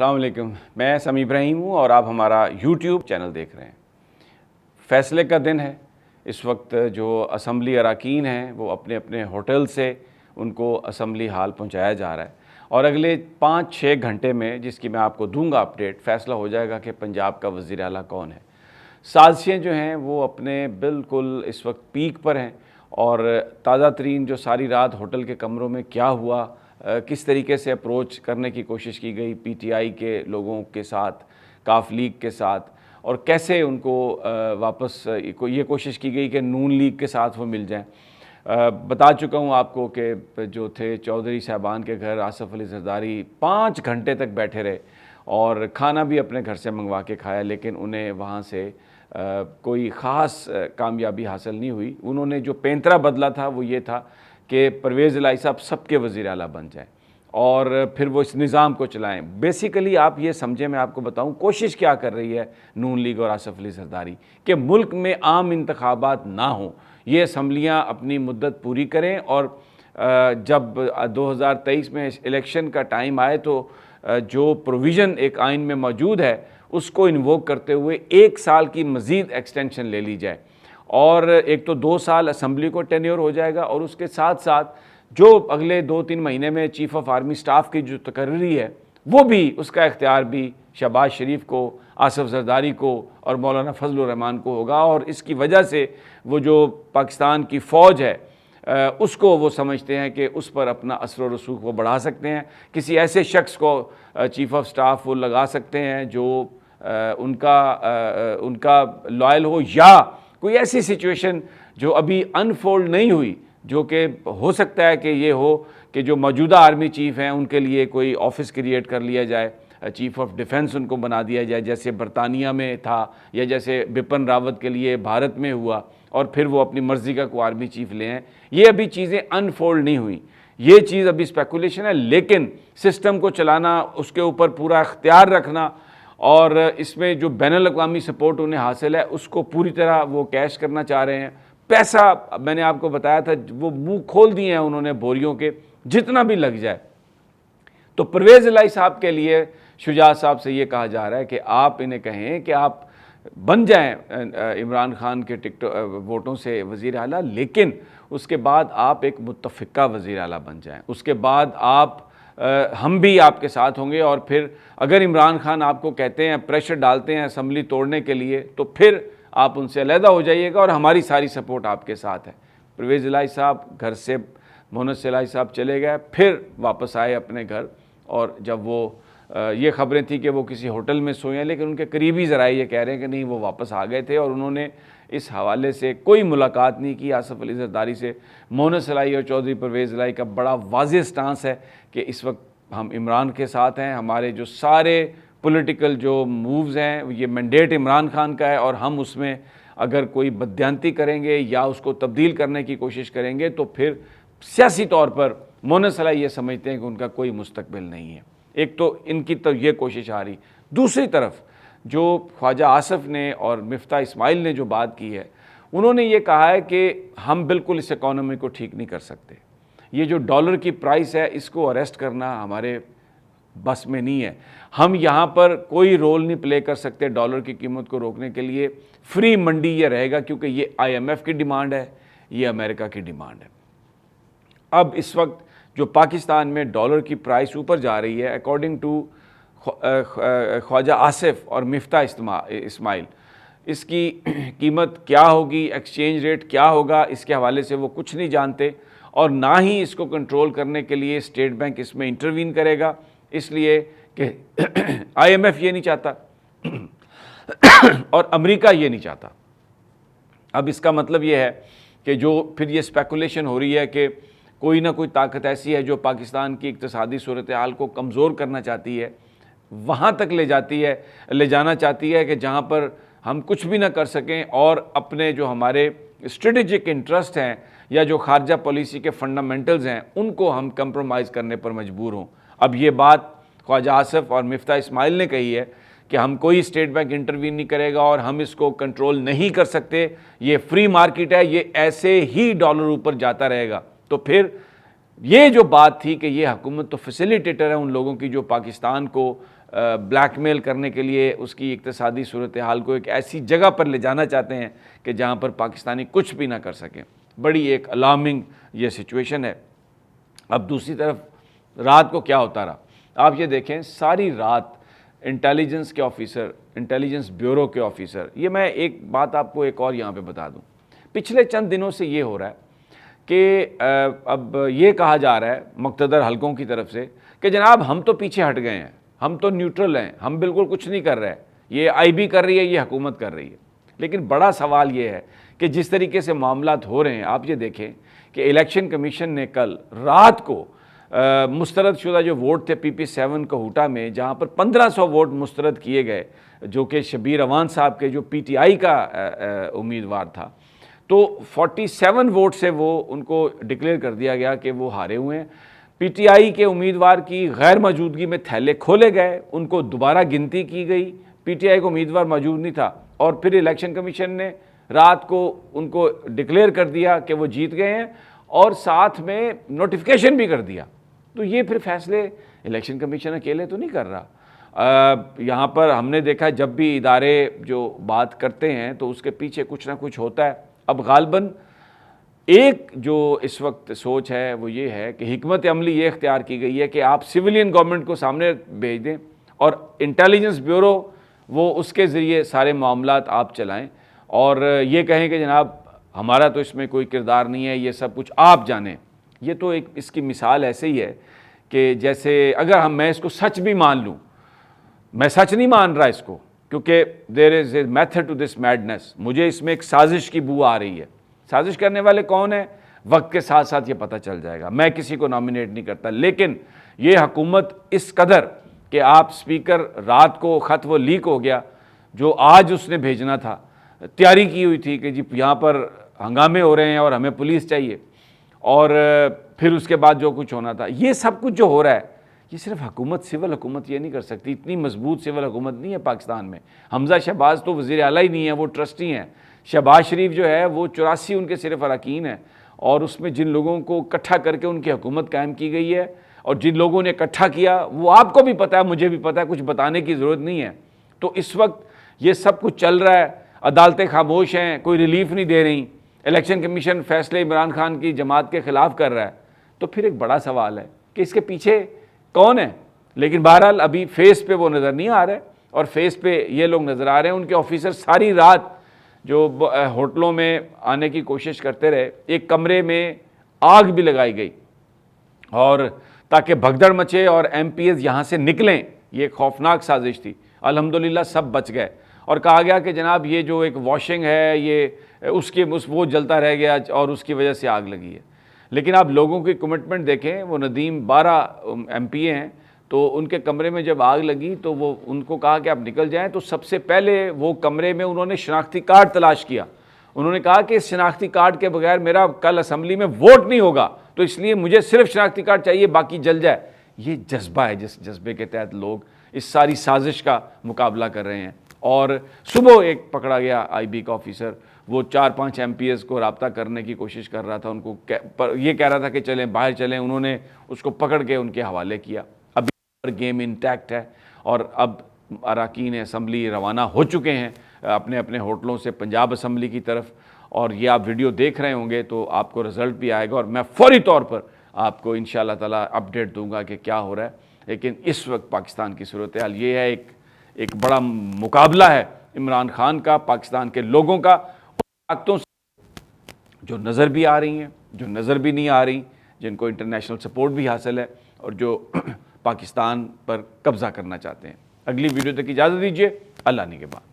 السلام علیکم، میں سمیع ابراہیم ہوں اور آپ ہمارا یوٹیوب چینل دیکھ رہے ہیں۔ فیصلے کا دن ہے۔ اس وقت جو اسمبلی اراکین ہیں وہ اپنے اپنے ہوٹل سے ان کو اسمبلی ہال پہنچایا جا رہا ہے، اور اگلے 5-6 گھنٹے میں، جس کی میں آپ کو دوں گا اپڈیٹ، فیصلہ ہو جائے گا کہ پنجاب کا وزیر اعلیٰ کون ہے۔ سازشیں جو ہیں وہ اپنے بالکل اس وقت پیک پر ہیں، اور تازہ ترین جو ساری رات ہوٹل کے کمروں میں کیا ہوا، کس طریقے سے اپروچ کرنے کی کوشش کی گئی پی ٹی آئی کے لوگوں کے ساتھ، کاف لیگ کے ساتھ، اور کیسے ان کو واپس یہ کوشش کی گئی کہ نون لیگ کے ساتھ وہ مل جائیں۔ بتا چکا ہوں آپ کو کہ جو تھے چودھری صاحبان کے گھر آصف علی زرداری 5 گھنٹے تک بیٹھے رہے، اور کھانا بھی اپنے گھر سے منگوا کے کھایا، لیکن انہیں وہاں سے کوئی خاص کامیابی حاصل نہیں ہوئی۔ انہوں نے جو پینترا بدلا تھا وہ یہ تھا کہ پرویز الہی صاحب سب کے وزیر اعلیٰ بن جائیں اور پھر وہ اس نظام کو چلائیں۔ بیسیکلی آپ یہ سمجھیں، میں آپ کو بتاؤں کوشش کیا کر رہی ہے نون لیگ اور آصف علی زرداری، کہ ملک میں عام انتخابات نہ ہوں، یہ اسمبلیاں اپنی مدت پوری کریں، اور جب 2023 میں الیکشن کا ٹائم آئے تو جو پروویژن ایک آئین میں موجود ہے اس کو انووک کرتے ہوئے 1 سال کی مزید ایکسٹینشن لے لی جائے، اور ایک تو 2 سال اسمبلی کو ٹینیور ہو جائے گا، اور اس کے ساتھ ساتھ جو اگلے 2-3 مہینے میں چیف آف آرمی سٹاف کی جو تقرری ہے وہ بھی، اس کا اختیار بھی شہباز شریف کو، آصف زرداری کو اور مولانا فضل الرحمان کو ہوگا، اور اس کی وجہ سے وہ جو پاکستان کی فوج ہے اس کو وہ سمجھتے ہیں کہ اس پر اپنا اثر و رسوخ وہ بڑھا سکتے ہیں، کسی ایسے شخص کو چیف آف سٹاف وہ لگا سکتے ہیں جو ان کا لائل ہو، یا کوئی ایسی سچویشن جو ابھی انفولڈ نہیں ہوئی، جو کہ ہو سکتا ہے کہ یہ ہو کہ جو موجودہ آرمی چیف ہیں ان کے لیے کوئی آفس کریٹ کر لیا جائے، چیف آف ڈیفنس ان کو بنا دیا جائے، جیسے برطانیہ میں تھا، یا جیسے بپن راوت کے لیے بھارت میں ہوا، اور پھر وہ اپنی مرضی کا کوئی آرمی چیف لے ہیں۔ یہ ابھی چیزیں انفولڈ نہیں ہوئیں، یہ چیز ابھی اسپیکولیشن ہے، لیکن سسٹم کو چلانا، اس کے اوپر پورا اختیار رکھنا، اور اس میں جو بین الاقوامی سپورٹ انہیں حاصل ہے اس کو پوری طرح وہ کیش کرنا چاہ رہے ہیں۔ پیسہ میں نے آپ کو بتایا تھا، وہ منہ کھول دیے ہیں انہوں نے بوریوں کے، جتنا بھی لگ جائے۔ تو پرویز الہی صاحب کے لیے شجاع صاحب سے یہ کہا جا رہا ہے کہ آپ انہیں کہیں کہ آپ بن جائیں عمران خان کے ووٹوں سے وزیر اعلیٰ، لیکن اس کے بعد آپ ایک متفقہ وزیر اعلیٰ بن جائیں، اس کے بعد ہم بھی آپ کے ساتھ ہوں گے، اور پھر اگر عمران خان آپ کو کہتے ہیں، پریشر ڈالتے ہیں اسمبلی توڑنے کے لیے، تو پھر آپ ان سے علیحدہ ہو جائیے گا، اور ہماری ساری سپورٹ آپ کے ساتھ ہے۔ پرویز الہی صاحب گھر سے، مونس الہی صاحب چلے گئے، پھر واپس آئے اپنے گھر، اور جب وہ یہ خبریں تھیں کہ وہ کسی ہوٹل میں سوئے ہیں، لیکن ان کے قریبی ذرائع یہ کہہ رہے ہیں کہ نہیں، وہ واپس آ گئے تھے، اور انہوں نے اس حوالے سے کوئی ملاقات نہیں کی آصف علی زرداری سے۔ مونس الہی اور چودھری پرویز الہی کا بڑا واضح سٹانس ہے کہ اس وقت ہم عمران کے ساتھ ہیں، ہمارے جو سارے پولیٹیکل جو مووز ہیں یہ مینڈیٹ عمران خان کا ہے، اور ہم اس میں اگر کوئی بددیانتی کریں گے یا اس کو تبدیل کرنے کی کوشش کریں گے تو پھر سیاسی طور پر مونس الہی یہ سمجھتے ہیں کہ ان کا کوئی مستقبل نہیں ہے۔ ایک تو ان کی تو یہ کوشش آ رہی، دوسری طرف جو خواجہ آصف نے اور مفتاح اسماعیل نے جو بات کی ہے، انہوں نے یہ کہا ہے کہ ہم بالکل اس اکانومی کو ٹھیک نہیں کر سکتے، یہ جو ڈالر کی پرائس ہے اس کو اریسٹ کرنا ہمارے بس میں نہیں ہے، ہم یہاں پر کوئی رول نہیں پلے کر سکتے ڈالر کی قیمت کو روکنے کے لیے، فری منڈی یہ رہے گا، کیونکہ یہ IMF کی ڈیمانڈ ہے، یہ امریکہ کی ڈیمانڈ ہے۔ اب اس وقت جو پاکستان میں ڈالر کی پرائس اوپر جا رہی ہے، اکارڈنگ ٹو خواجہ آصف اور مفتاح اسماعیل، اس کی قیمت کیا ہوگی، ایکسچینج ریٹ کیا ہوگا، اس کے حوالے سے وہ کچھ نہیں جانتے، اور نہ ہی اس کو کنٹرول کرنے کے لیے اسٹیٹ بینک اس میں انٹروین کرے گا، اس لیے کہ IMF یہ نہیں چاہتا اور امریکہ یہ نہیں چاہتا۔ اب اس کا مطلب یہ ہے کہ جو پھر یہ اسپیکولیشن ہو رہی ہے کہ کوئی نہ کوئی طاقت ایسی ہے جو پاکستان کی اقتصادی صورتحال کو کمزور کرنا چاہتی ہے، وہاں تک لے جانا چاہتی ہے کہ جہاں پر ہم کچھ بھی نہ کر سکیں، اور اپنے جو ہمارے اسٹریٹجک انٹرسٹ ہیں یا جو خارجہ پالیسی کے فنڈامنٹلز ہیں ان کو ہم کمپرومائز کرنے پر مجبور ہوں۔ اب یہ بات خواجہ آصف اور مفتاح اسماعیل نے کہی ہے کہ ہم کوئی اسٹیٹ بینک انٹروین نہیں کرے گا، اور ہم اس کو کنٹرول نہیں کر سکتے، یہ فری مارکیٹ ہے، یہ ایسے ہی ڈالر اوپر جاتا رہے گا۔ تو پھر یہ جو بات تھی کہ یہ حکومت تو فیسیلیٹیٹر ہے ان لوگوں کی جو پاکستان کو بلیک میل کرنے کے لیے اس کی اقتصادی صورتحال کو ایک ایسی جگہ پر لے جانا چاہتے ہیں کہ جہاں پر پاکستانی کچھ بھی نہ کر سکیں. بڑی ایک الارمنگ یہ سچویشن ہے. اب دوسری طرف رات کو کیا ہوتا رہا, آپ یہ دیکھیں ساری رات انٹیلیجنس کے آفیسر, انٹیلیجنس بیورو کے آفیسر, یہ میں ایک بات آپ کو ایک اور یہاں پہ بتا دوں, پچھلے چند دنوں سے یہ ہو رہا ہے کہ اب یہ کہا جا رہا ہے مقتدر حلقوں کی طرف سے کہ جناب ہم تو پیچھے ہٹ گئے ہیں, ہم تو نیوٹرل ہیں, ہم بالکل کچھ نہیں کر رہے, یہ آئی بی کر رہی ہے, یہ حکومت کر رہی ہے. لیکن بڑا سوال یہ ہے کہ جس طریقے سے معاملات ہو رہے ہیں, آپ یہ دیکھیں کہ الیکشن کمیشن نے کل رات کو مسترد شدہ جو ووٹ تھے پی پی 7 کوہوٹا میں, جہاں پر 1500 ووٹ مسترد کیے گئے جو کہ شبیر اوان صاحب کے جو پی ٹی آئی کا امیدوار تھا, تو 47 ووٹ سے وہ ان کو ڈکلیئر کر دیا گیا کہ وہ ہارے ہوئے ہیں. پی ٹی آئی کے امیدوار کی غیر موجودگی میں تھیلے کھولے گئے, ان کو دوبارہ گنتی کی گئی, پی ٹی آئی کو امیدوار موجود نہیں تھا, اور پھر الیکشن کمیشن نے رات کو ان کو ڈکلیئر کر دیا کہ وہ جیت گئے ہیں, اور ساتھ میں نوٹیفیکیشن بھی کر دیا. تو یہ پھر فیصلے الیکشن کمیشن اکیلے تو نہیں کر رہا. یہاں پر ہم نے دیکھا جب بھی ادارے جو بات کرتے ہیں تو اس کے پیچھے کچھ نہ کچھ ہوتا ہے. اب غالباً ایک جو اس وقت سوچ ہے وہ یہ ہے کہ حکمت عملی یہ اختیار کی گئی ہے کہ آپ سویلین گورنمنٹ کو سامنے بھیج دیں اور انٹیلیجنس بیورو وہ اس کے ذریعے سارے معاملات آپ چلائیں, اور یہ کہیں کہ جناب ہمارا تو اس میں کوئی کردار نہیں ہے, یہ سب کچھ آپ جانیں. یہ تو ایک اس کی مثال ایسے ہی ہے کہ جیسے اگر میں اس کو سچ بھی مان لوں, میں سچ نہیں مان رہا اس کو, کیونکہ there is a method to this madness, مجھے اس میں ایک سازش کی بو آ رہی ہے. سازش کرنے والے کون ہیں وقت کے ساتھ ساتھ یہ پتہ چل جائے گا, میں کسی کو نامینیٹ نہیں کرتا. لیکن یہ حکومت اس قدر کہ آپ سپیکر رات کو خط وہ لیک ہو گیا جو آج اس نے بھیجنا تھا, تیاری کی ہوئی تھی کہ جی یہاں پر ہنگامے ہو رہے ہیں اور ہمیں پولیس چاہیے, اور پھر اس کے بعد جو کچھ ہونا تھا, یہ سب کچھ جو ہو رہا ہے یہ صرف حکومت, سول حکومت یہ نہیں کر سکتی. اتنی مضبوط سول حکومت نہیں ہے پاکستان میں. حمزہ شہباز تو وزیر اعلیٰ ہی نہیں ہے, وہ ٹرسٹی ہیں. شہباز شریف جو ہے وہ 84 ان کے صرف اراکین ہیں, اور اس میں جن لوگوں کو اکٹھا کر کے ان کی حکومت قائم کی گئی ہے, اور جن لوگوں نے اکٹھا کیا وہ آپ کو بھی پتہ ہے, مجھے بھی پتہ ہے, کچھ بتانے کی ضرورت نہیں ہے. تو اس وقت یہ سب کچھ چل رہا ہے, عدالتیں خاموش ہیں, کوئی ریلیف نہیں دے رہی, الیکشن کمیشن فیصلے عمران خان کی جماعت کے خلاف کر رہا ہے. تو پھر ایک بڑا سوال ہے کہ اس کے پیچھے کون ہے. لیکن بہرحال ابھی فیس پہ وہ نظر نہیں آ رہے, اور فیس پہ یہ لوگ نظر آ رہے ہیں. ان کے آفیسر ساری رات جو ہوٹلوں میں آنے کی کوشش کرتے رہے, ایک کمرے میں آگ بھی لگائی گئی اور تاکہ بھگدڑ مچے اور ایم پی ایز یہاں سے نکلیں. یہ ایک خوفناک سازش تھی. الحمدللہ سب بچ گئے, اور کہا گیا کہ جناب یہ جو ایک واشنگ ہے یہ وہ جلتا رہ گیا اور اس کی وجہ سے آگ لگی ہے. لیکن آپ لوگوں کی کمٹمنٹ دیکھیں, وہ ندیم 12 ایم پی اے ہیں, تو ان کے کمرے میں جب آگ لگی تو وہ ان کو کہا کہ آپ نکل جائیں, تو سب سے پہلے وہ کمرے میں انہوں نے شناختی کارڈ تلاش کیا. انہوں نے کہا کہ اس شناختی کارڈ کے بغیر میرا کل اسمبلی میں ووٹ نہیں ہوگا, تو اس لیے مجھے صرف شناختی کارڈ چاہیے, باقی جل جائے. یہ جذبہ ہے جس جذبے کے تحت لوگ اس ساری سازش کا مقابلہ کر رہے ہیں. اور صبح ایک پکڑا گیا آئی بی کا آفیسر, وہ 4-5 ایم پی ایز کو رابطہ کرنے کی کوشش کر رہا تھا, ان کو یہ کہہ رہا تھا کہ چلیں باہر چلیں, انہوں نے اس کو پکڑ کے ان کے حوالے کیا. ابھی گیم انٹیکٹ ہے, اور اب اراکین اسمبلی روانہ ہو چکے ہیں اپنے اپنے ہوٹلوں سے پنجاب اسمبلی کی طرف, اور یہ آپ ویڈیو دیکھ رہے ہوں گے تو آپ کو رزلٹ بھی آئے گا, اور میں فوری طور پر آپ کو انشاءاللہ تعالی اپڈیٹ دوں گا کہ کیا ہو رہا ہے. لیکن اس وقت پاکستان کی صورتحال یہ ہے, ایک بڑا مقابلہ ہے عمران خان کا, پاکستان کے لوگوں کا, طاقتوں سے جو نظر بھی آ رہی ہیں, جو نظر بھی نہیں آ رہی, جن کو انٹرنیشنل سپورٹ بھی حاصل ہے, اور جو پاکستان پر قبضہ کرنا چاہتے ہیں. اگلی ویڈیو تک اجازت دیجیے. اللہ نے کے بعد.